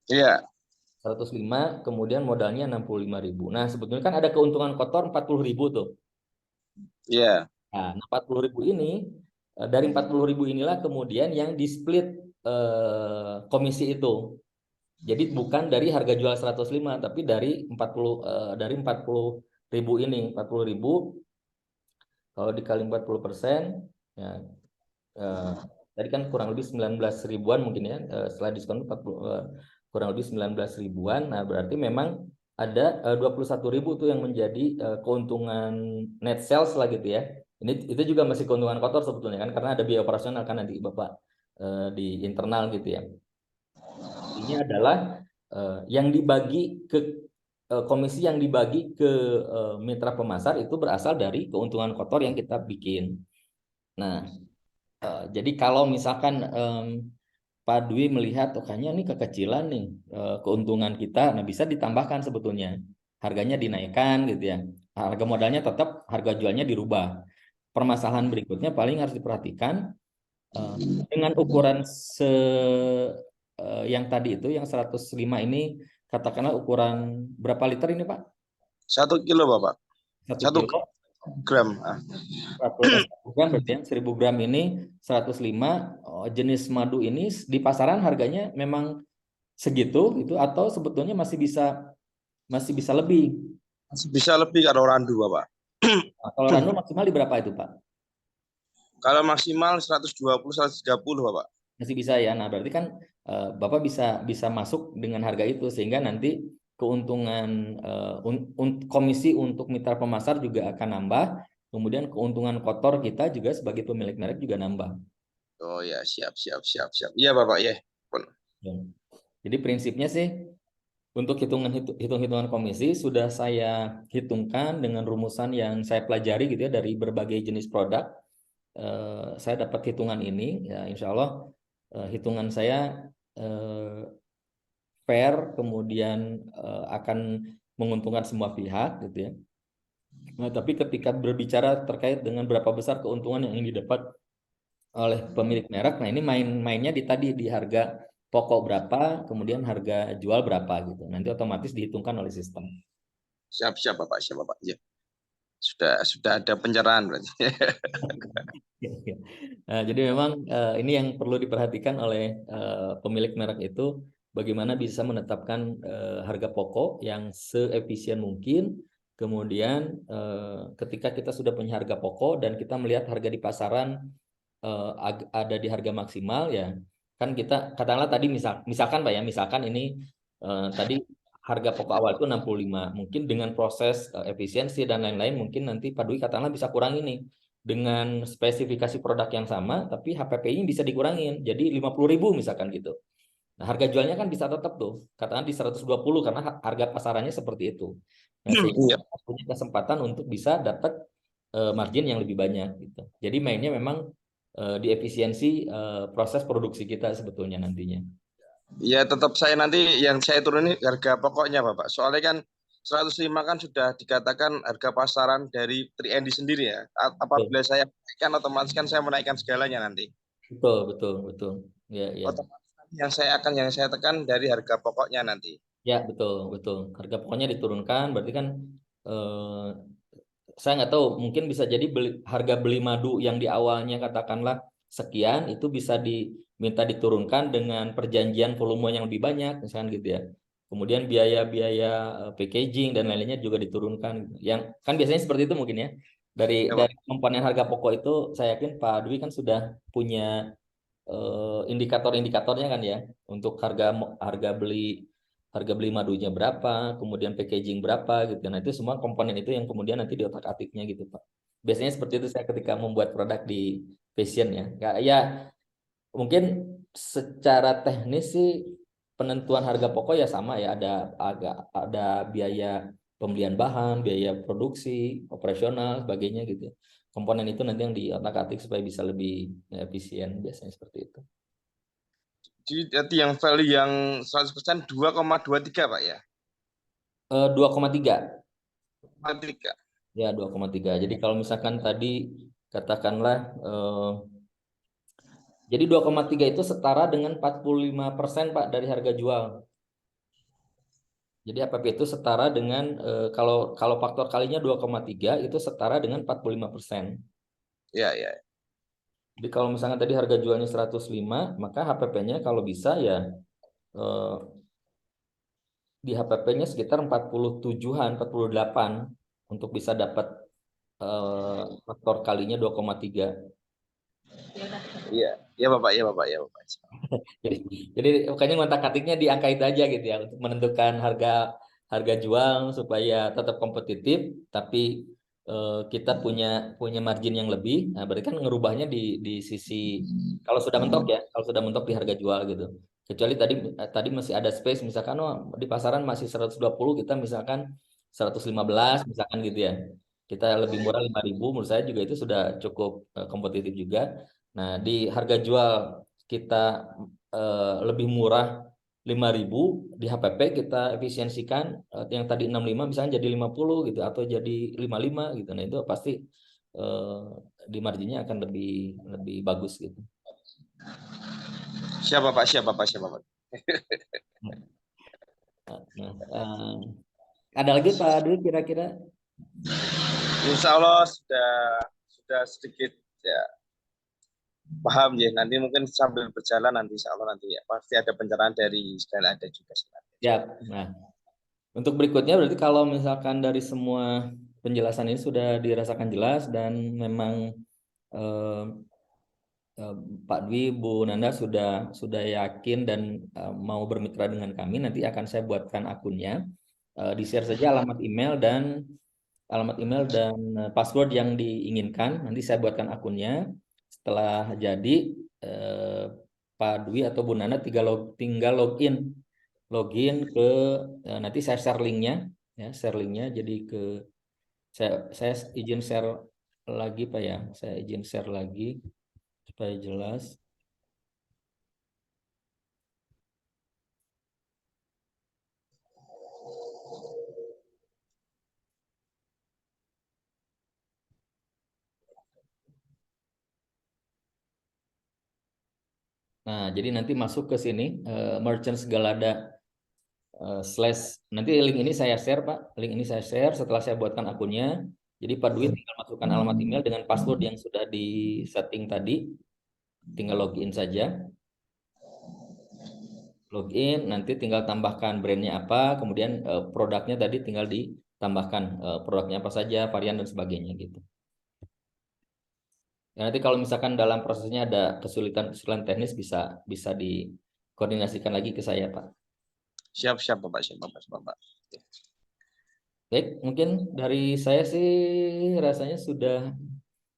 Speaker 2: Iya.
Speaker 1: 105, kemudian modalnya 65.000. Nah, sebetulnya kan ada keuntungan kotor 40.000 tuh.
Speaker 2: Iya.
Speaker 1: Nah, 40.000 ini, dari 40.000 inilah kemudian yang di-split komisi itu. Jadi bukan dari harga jual 105, tapi dari 40.000 ini. 40.000 kalau dikali 40%, ya, tadi kan kurang lebih 19 ribuan mungkin ya, setelah diskon 40, kurang lebih 19 ribuan. Nah berarti memang ada 21.000 tuh yang menjadi keuntungan net sales lah gitu ya. Itu juga masih keuntungan kotor sebetulnya kan, karena ada biaya operasional kan nanti Bapak di internal gitu ya. Ini adalah yang dibagi ke komisi yang dibagi ke mitra pemasar itu berasal dari keuntungan kotor yang kita bikin. Nah, jadi kalau misalkan Pak Dwi melihat kayaknya ini kekecilan nih keuntungan kita, nah bisa ditambahkan sebetulnya, harganya dinaikkan gitu ya. Harga modalnya tetap, harga jualnya dirubah. Permasalahan berikutnya paling harus diperhatikan dengan ukuran yang tadi itu, yang 105 ini, katakanlah ukuran berapa liter ini Pak?
Speaker 2: 1 kilo Bapak.
Speaker 1: 1 kilo.
Speaker 2: 1 gram.
Speaker 1: 1 gram berarti ya, 1000 gram ini 105. Jenis madu ini di pasaran harganya memang segitu gitu, atau sebetulnya masih bisa lebih?
Speaker 2: Masih bisa lebih kalau randu Bapak.
Speaker 1: Nah, kalau Rando maksimal di berapa itu Pak?
Speaker 2: Kalau maksimal 120 130 Bapak.
Speaker 1: Masih bisa ya. Nah, berarti kan Bapak bisa masuk dengan harga itu, sehingga nanti keuntungan komisi untuk mitra pemasar juga akan nambah. Kemudian keuntungan kotor kita juga sebagai pemilik merek juga nambah.
Speaker 2: Oh ya, siap. Iya Bapak ya.
Speaker 1: Ya. Jadi prinsipnya sih untuk hitung-hitungan komisi sudah saya hitungkan dengan rumusan yang saya pelajari gitu ya dari berbagai jenis produk. Saya dapat hitungan ini, ya insya Allah hitungan saya fair, kemudian akan menguntungkan semua pihak gitu ya. Nah, tapi ketika berbicara terkait dengan berapa besar keuntungan yang didapat oleh pemilik merek, nah ini mainnya di harga pokok berapa, kemudian harga jual berapa gitu. Nanti otomatis dihitungkan oleh sistem.
Speaker 2: Siap Bapak, Ya. Sudah ada pencerahan berarti.
Speaker 1: Nah, jadi memang ini yang perlu diperhatikan oleh pemilik merek itu, bagaimana bisa menetapkan harga pokok yang seefisien mungkin. Kemudian ketika kita sudah punya harga pokok dan kita melihat harga di pasaran ada di harga maksimal ya, kan kita katakanlah tadi misalkan Pak ya, misalkan ini tadi harga pokok awal itu 65. Mungkin dengan proses efisiensi dan lain-lain mungkin nanti Pak Dwi katakanlah bisa kurangi nih dengan spesifikasi produk yang sama tapi HPP-nya bisa dikurangin jadi 50.000 misalkan gitu. Nah, harga jualnya kan bisa tetap tuh, katakan di 120 karena harga pasarannya seperti itu. Nah, sehingga
Speaker 2: Iya.
Speaker 1: kita punya kesempatan untuk bisa dapat margin yang lebih banyak gitu. Jadi mainnya memang di efisiensi proses produksi kita sebetulnya nantinya.
Speaker 2: Ya tetap saya nanti yang saya turunin harga pokoknya Bapak. Soalnya kan 105 kan sudah dikatakan harga pasaran dari 3ND sendiri ya.
Speaker 1: Betul,
Speaker 2: Apabila saya naikkan otomatis kan saya menaikkan segalanya nanti.
Speaker 1: betul, betul, betul. Ya, ya.
Speaker 2: Otomatis nanti yang saya tekan dari harga pokoknya nanti.
Speaker 1: Ya, betul, betul. Harga pokoknya diturunkan, berarti kan eh, saya nggak tahu, mungkin bisa jadi harga beli madu yang di awalnya katakanlah sekian, itu bisa diminta diturunkan dengan perjanjian volume yang lebih banyak, misalkan gitu ya. Kemudian biaya-biaya packaging dan lain-lainnya juga diturunkan. Yang kan biasanya seperti itu mungkin ya. Dari
Speaker 2: Ya, Pak.
Speaker 1: dari komponen harga pokok itu, saya yakin Pak Dwi kan sudah punya indikator-indikatornya kan ya untuk harga beli harga beli madunya berapa, kemudian packaging berapa gitu. Nah, itu semua komponen itu yang kemudian nanti di otak-atiknya gitu, Pak. Biasanya seperti itu saya ketika membuat produk di fashion ya. Ya, mungkin secara teknis sih penentuan harga pokok ya sama ya, ada biaya pembelian bahan, biaya produksi, operasional, sebagainya gitu. Komponen itu nanti yang di otak-atik supaya bisa lebih efisien biasanya seperti itu.
Speaker 2: Jadi yang value yang 100% 2,23 Pak ya.
Speaker 1: 2,3.
Speaker 2: 2,3.
Speaker 1: Ya, 2,3. Jadi kalau misalkan tadi katakanlah jadi 2,3 itu setara dengan 45% Pak dari harga jual. Jadi APP itu setara dengan kalau kalau faktor kalinya 2,3 itu setara dengan 45%.
Speaker 2: Ya, ya.
Speaker 1: Jadi kalau misalkan tadi harga jualnya 105, maka HPP-nya kalau bisa ya eh, di HPP-nya sekitar 47-an, 48 untuk bisa dapat faktor kalinya 2,3.
Speaker 2: Iya. Ya Bapak, ya Bapak, ya Bapak.
Speaker 1: Jadi, jadi makanya ngotak-atiknya di angka itu aja gitu ya untuk menentukan harga harga jual supaya tetap kompetitif, tapi kita punya punya margin yang lebih. Nah, berarti kan ngerubahnya di sisi kalau sudah mentok ya, kalau sudah mentok di harga jual gitu. Kecuali tadi masih ada space, misalkan oh, di pasaran masih 120, kita misalkan 115 misalkan gitu ya. Kita lebih murah 5.000, menurut saya juga itu sudah cukup kompetitif juga. Nah, di harga jual kita lebih murah 5.000, di HPP kita efisiensikan yang tadi 65 misalnya jadi 50 gitu atau jadi 55 gitu. Nah, itu pasti eh, di marginnya akan lebih lebih bagus gitu.
Speaker 2: Siapa Pak? Siapa Pak? Siapa Pak?
Speaker 1: Nah, ada lagi Pak Dwi kira-kira?
Speaker 2: Insya Allah sudah sedikit ya paham ya. Nanti mungkin sambil berjalan nanti Insya Allah nanti ya pasti ada pencerahan dari segala ada juga sih.
Speaker 1: Ya. Nah, untuk berikutnya berarti kalau misalkan dari semua penjelasan ini sudah dirasakan jelas dan memang eh, eh, Pak Dwi, Bu Nanda sudah yakin dan mau bermitra dengan kami, nanti akan saya buatkan akunnya. Di-share saja alamat email dan password yang diinginkan. Nanti saya buatkan akunnya. Setelah jadi eh, Pak Dwi atau Bu Nanda tinggal login ke nanti saya share linknya ya, share linknya. Jadi saya izin share lagi Pak ya. Saya izin share lagi supaya jelas. Nah, jadi nanti masuk ke sini merchant Segalada slash nanti link ini saya share Pak. Link ini saya share setelah saya buatkan akunnya. Jadi Pak Dwi tinggal masukkan alamat email dengan password yang sudah di setting tadi. Tinggal login saja. Login, nanti tinggal tambahkan brandnya apa, kemudian produknya tadi tinggal ditambahkan produknya apa saja, varian dan sebagainya gitu. Ya, nanti kalau misalkan dalam prosesnya ada kesulitan-kesulitan teknis bisa bisa dikoordinasikan lagi ke saya Pak.
Speaker 2: Siap-siap Bapak, siap Bapak.
Speaker 1: Baik, mungkin dari saya sih rasanya sudah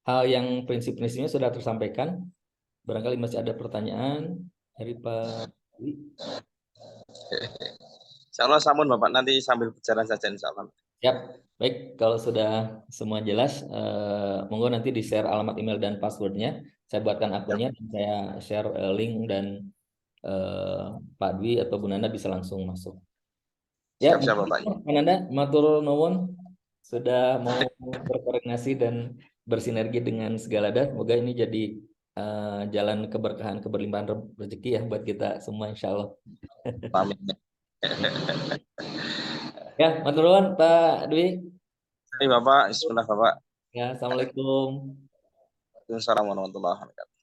Speaker 1: hal yang prinsip-prinsipnya sudah tersampaikan. Barangkali masih ada pertanyaan dari Pak Dwi.
Speaker 2: Insya Allah sampun Bapak, nanti sambil berjalan saja insya Allah.
Speaker 1: Siap. Baik, kalau sudah semua jelas, monggo nanti di-share alamat email dan passwordnya. Saya buatkan akunnya dan saya share link dan Pak Dwi atau Bu Nanda bisa langsung masuk. Ya,
Speaker 2: Siap-siap
Speaker 1: mungkin
Speaker 2: Bapak.
Speaker 1: Pak Nanda, matur nuwun sudah mau berkoordinasi dan bersinergi dengan segala dan semoga ini jadi jalan keberkahan, keberlimpahan rezeki ya buat kita semua insya Allah.
Speaker 2: Amin.
Speaker 1: Ya, matur nuwun Pak Dwi.
Speaker 2: Bapak, bismillah Bapak.
Speaker 1: Ya, Assalamualaikum.
Speaker 2: Assalamualaikum warahmatullahi wabarakatuh.